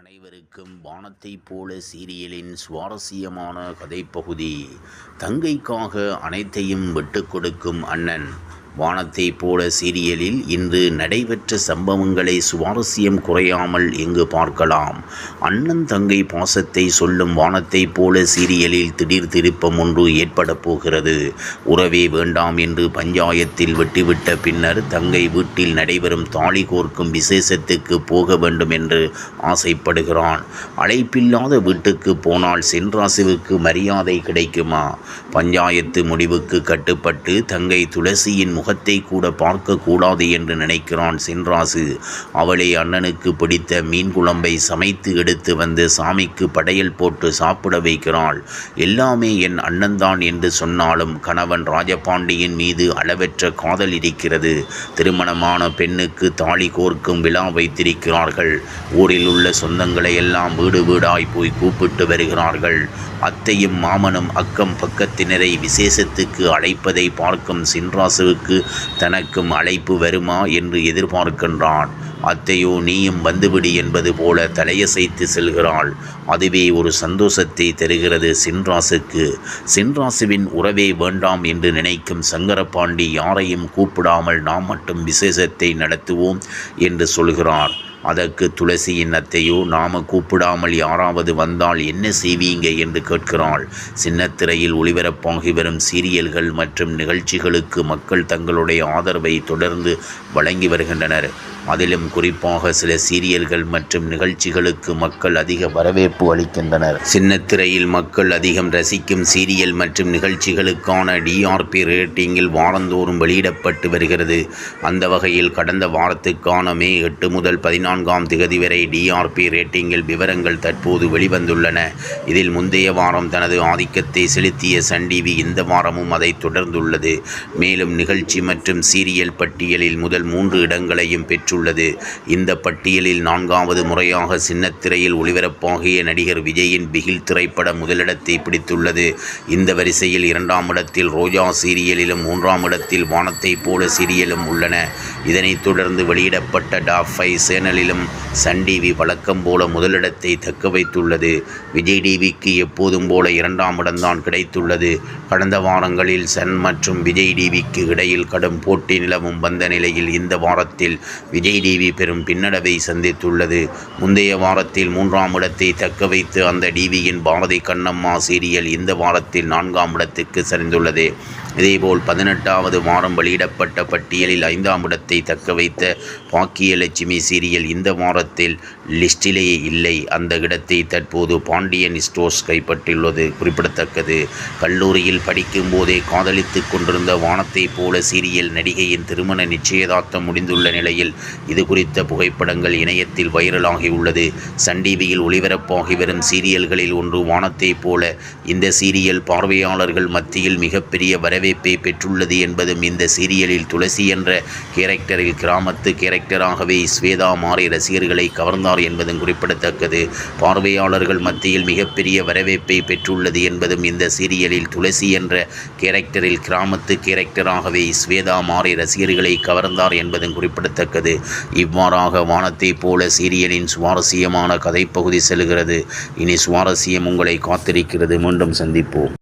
அனைவருக்கும் வானத்தைப் போல சீரியலின் சுவாரஸ்யமான கதைப்பகுதி. தங்கைக்காக அனைத்தையும் விட்டுக் கொடுக்கும் அண்ணன். வானத்தைப் போல சீரியலில் இன்று நடைபெற்ற சம்பவங்களை சுவாரஸ்யம் குறையாமல் இங்கு பார்க்கலாம். அண்ணன் தங்கை பாசத்தை சொல்லும் வானத்தைப் போல சீரியலில் திடீர் திருப்பம் ஒன்று ஏற்பட போகிறது. உறவே வேண்டாம் என்று பஞ்சாயத்தில் வெட்டிவிட்ட பின்னர் தங்கை வீட்டில் நடைபெறும் தாலி கோர்க்கும் விசேஷத்துக்கு போக வேண்டும் என்று ஆசைப்படுகிறான். அழைப்பில்லாத வீட்டுக்கு போனால் சென்றாசுவுக்கு மரியாதை கிடைக்குமா? பஞ்சாயத்து முடிவுக்கு கட்டுப்பட்டு தங்கை துளசியின் முகத்தை கூட பார்க்கக்கூடாது என்று நினைக்கிறான் சென்றாசு. அவளை அண்ணனுக்கு பிடித்த மீன் குழம்பை சமைத்து எடுத்து வந்து சாமிக்கு படையல் போட்டு சாப்பிட வைக்கிறாள். எல்லாமே என் அண்ணன்தான் என்று சொன்னாலும் கணவன் ராஜபாண்டியின் மீது அளவற்ற காதல் இருக்கிறது. திருமணமான பெண்ணுக்கு தாலி கோர்க்கும் விழா வைத்திருக்கிறார்கள். ஊரில் உள்ள சொந்தங்களை எல்லாம் வீடு வீடாய் போய் கூப்பிட்டு வருகிறார்கள். அத்தையும் மாமனும் அக்கம் பக்கத்தினரை விசேஷத்துக்கு அழைப்பதை பார்க்கும் சென்றாசுவுக்கு தனக்கும் அழைப்பு வருமா என்று எதிர்பார்க்கின்றான். அத்தையோ நீயும் வந்துவிடு என்பது போல தலையசைத்து செல்கிறாள். அதுவே ஒரு சந்தோஷத்தை தருகிறது சென்றாசுக்கு. சென்றாசுவின் உறவே வேண்டாம் என்று நினைக்கும் சங்கரபாண்டி யாரையும் கூப்பிடாமல் நாம் மட்டும் விசேஷத்தை நடத்துவோம் என்று சொல்கிறார். அதற்கு துளசியின் அத்தையோ நாம கூப்பிடாமல் யாராவது வந்தால் என்ன செய்வீங்க என்று கேட்கிறாள். சின்னத்திரையில் ஒளிபரப்பாகி வரும் சீரியல்கள் மற்றும் நிகழ்ச்சிகளுக்கு மக்கள் தங்களுடைய ஆதரவை தொடர்ந்து வழங்கி வருகின்றனர். அதிலும் குறிப்பாக சில சீரியல்கள் மற்றும் நிகழ்ச்சிகளுக்கு மக்கள் அதிக வரவேற்பு அளிக்கின்றனர். சின்னத்திரையில் மக்கள் அதிகம் ரசிக்கும் சீரியல் மற்றும் நிகழ்ச்சிகளுக்கான டிஆர்பி ரேட்டிங்கில் வாரந்தோறும் வெளியிடப்பட்டு வருகிறது. அந்த வகையில் கடந்த வாரத்துக்கான மே 8 முதல் 14ஆம் திகதி வரை டிஆர்பி ரேட்டிங்கில் விவரங்கள் தற்போது வெளிவந்துள்ளன. இதில் முந்தைய வாரம் தனது ஆதிக்கத்தை செலுத்திய சன் டிவி இந்த வாரமும் அதை தொடர்ந்துள்ளது. மேலும் நிகழ்ச்சி மற்றும் சீரியல் பட்டியலில் முதல் 3 இடங்களையும் பெற்றுள்ளது. இந்த பட்டியலில் 4வது முறையாக சின்னத்திரையில் ஒளிபரப்பாகிய நடிகர் விஜயின் பிகில் திரைப்படம் முதலிடத்தை பிடித்துள்ளது. இந்த வரிசையில் 2ஆம் இடத்தில் ரோஜா சீரியலிலும் 3ஆம் இடத்தில் வானத்தைப் போல சீரியலும் உள்ளன. இதனைத் தொடர்ந்து வெளியிடப்பட்ட டாப் 5 சேனலிலும் சன் டிவி வழக்கம் போல முதலிடத்தை தக்க வைத்துள்ளது. விஜய் டிவிக்கு எப்போதும் போல 2ஆம் இடம்தான் கிடைத்துள்ளது. கடந்த வாரங்களில் சன் மற்றும் விஜய் டிவிக்கு இடையில் கடும் போட்டி நிலவும் வந்த நிலையில் இந்த வாரத்தில் விஜய் டிவி பெரும் பின்னடைவை சந்தித்துள்ளது. முந்தைய வாரத்தில் 3ஆம் இடத்தை தக்க வைத்து அந்த டிவியின் பாரதி கண்ணம்மா சீரியல் இந்த வாரத்தில் 4ஆம் இடத்துக்கு சரிந்துள்ளது. இதேபோல் 18வது வாரம் வெளியிடப்பட்ட பட்டியலில் 5ஆம் இடத்தை தக்க வைத்த பாக்கியலட்சுமி சீரியல் இந்த வாரத்தில் லிஸ்டிலேயே இல்லை. அந்த இடத்தை தற்போது பாண்டியன் ஸ்டோர்ஸ் கைப்பற்றியுள்ளது குறிப்பிடத்தக்கது. கல்லூரியில் படிக்கும் போதே காதலித்து கொண்டிருந்த வானத்தைப் போல சீரியல் நடிகையின் திருமண நிச்சயதார்த்தம் முடிந்துள்ள நிலையில் இது குறித்த புகைப்படங்கள் இணையத்தில் வைரலாகியுள்ளது. சன் டிவியில் ஒளிபரப்பாகி வரும் சீரியல்களில் ஒன்று வானத்தைப் போல. இந்த சீரியல் பார்வையாளர்கள் மத்தியில் மிகப்பெரிய வரவேற்பை பெற்றுள்ளது என்பதும் இந்த சீரியலில் துளசி என்ற கேரக்டரில் கிராமத்து கேரக்டராகவே ஸ்வேதா மாறி ரசிகர்களை கவர்ந்தார் என்பதும் குறிப்பிடத்தக்கது. பார்வையாளர்கள் மத்தியில் மிகப்பெரிய வரவேற்பை பெற்றுள்ளது என்பதும் இந்த சீரியலில் துளசி என்ற கேரக்டரில் கிராமத்து கேரக்டராகவே ஸ்வேதா மாறி ரசிகர்களை கவர்ந்தார் என்பதும் குறிப்பிடத்தக்கது. இவ்வாறாக வானத்தைப் போல சீரியலின் சுவாரஸ்யமான கதைப்பகுதி செல்கிறது. இனி சுவாரஸ்யம் உங்களை காத்திருக்கிறது. மீண்டும் சந்திப்போம்.